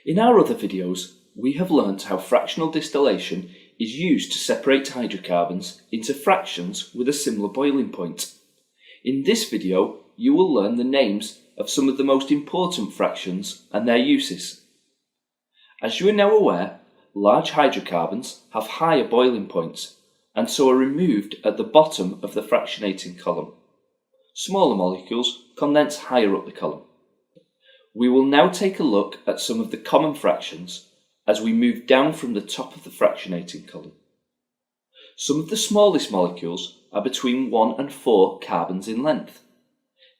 In our other videos, we have learnt how fractional distillation is used to separate hydrocarbons into fractions with a similar boiling point. In this video, you will learn the names of some of the most important fractions and their uses. As you are now aware, large hydrocarbons have higher boiling points and so are removed at the bottom of the fractionating column. Smaller molecules condense higher up the column. We will now take a look at some of the common fractions as we move down from the top of the fractionating column. Some of the smallest molecules are between 1 and 4 carbons in length.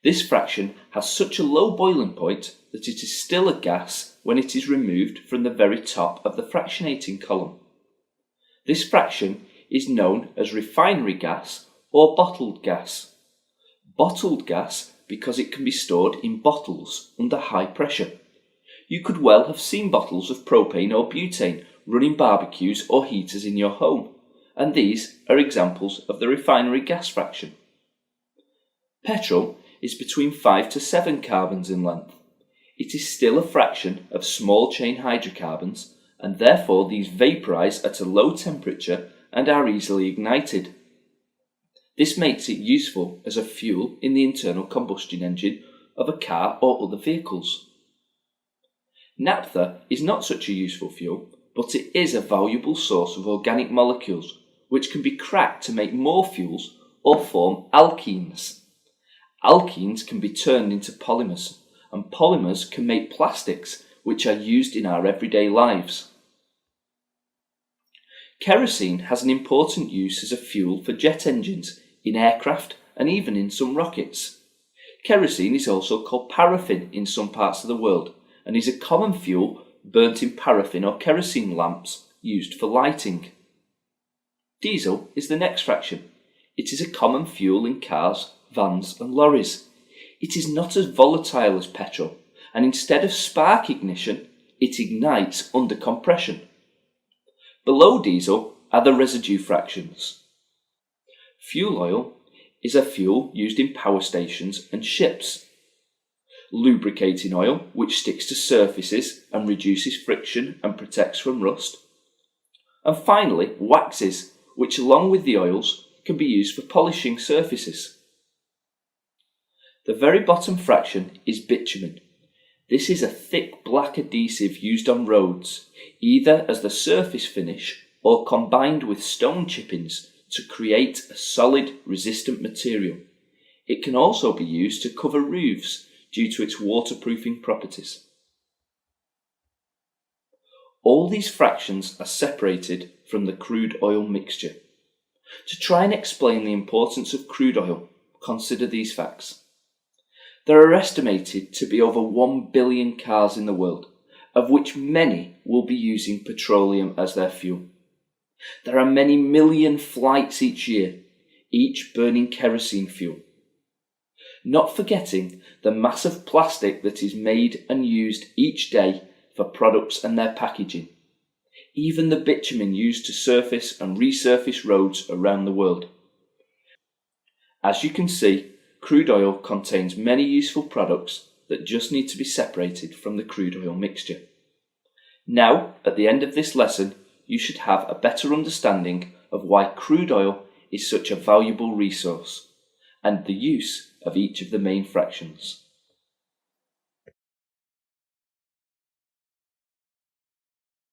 This fraction has such a low boiling point that it is still a gas when it is removed from the very top of the fractionating column. This fraction is known as refinery gas or bottled gas. Bottled gas because it can be stored in bottles under high pressure. You could well have seen bottles of propane or butane running barbecues or heaters in your home, and these are examples of the refinery gas fraction. Petrol is between 5 to 7 carbons in length. It is still a fraction of small chain hydrocarbons, and therefore these vaporize at a low temperature and are easily ignited. This makes it useful as a fuel in the internal combustion engine of a car or other vehicles. Naphtha is not such a useful fuel, but it is a valuable source of organic molecules which can be cracked to make more fuels or form alkenes. Alkenes can be turned into polymers, and polymers can make plastics which are used in our everyday lives. Kerosene has an important use as a fuel for jet engines, in aircraft and even in some rockets. Kerosene is also called paraffin in some parts of the world and is a common fuel burnt in paraffin or kerosene lamps used for lighting. Diesel is the next fraction. It is a common fuel in cars, vans and lorries. It is not as volatile as petrol, and instead of spark ignition, it ignites under compression. Below diesel are the residue fractions. Fuel oil is a fuel used in power stations and ships. Lubricating oil, which sticks to surfaces and reduces friction and protects from rust. And finally, waxes, which along with the oils can be used for polishing surfaces. The very bottom fraction is bitumen. This is a thick black adhesive used on roads, either as the surface finish or combined with stone chippings to create a solid, resistant material. It can also be used to cover roofs due to its waterproofing properties. All these fractions are separated from the crude oil mixture. To try and explain the importance of crude oil, consider these facts. There are estimated to be over 1 billion cars in the world, of which many will be using petroleum as their fuel. There are many million flights each year, each burning kerosene fuel. Not forgetting the mass of plastic that is made and used each day for products and their packaging. Even the bitumen used to surface and resurface roads around the world. As you can see, crude oil contains many useful products that just need to be separated from the crude oil mixture. Now, at the end of this lesson, you should have a better understanding of why crude oil is such a valuable resource and the use of each of the main fractions.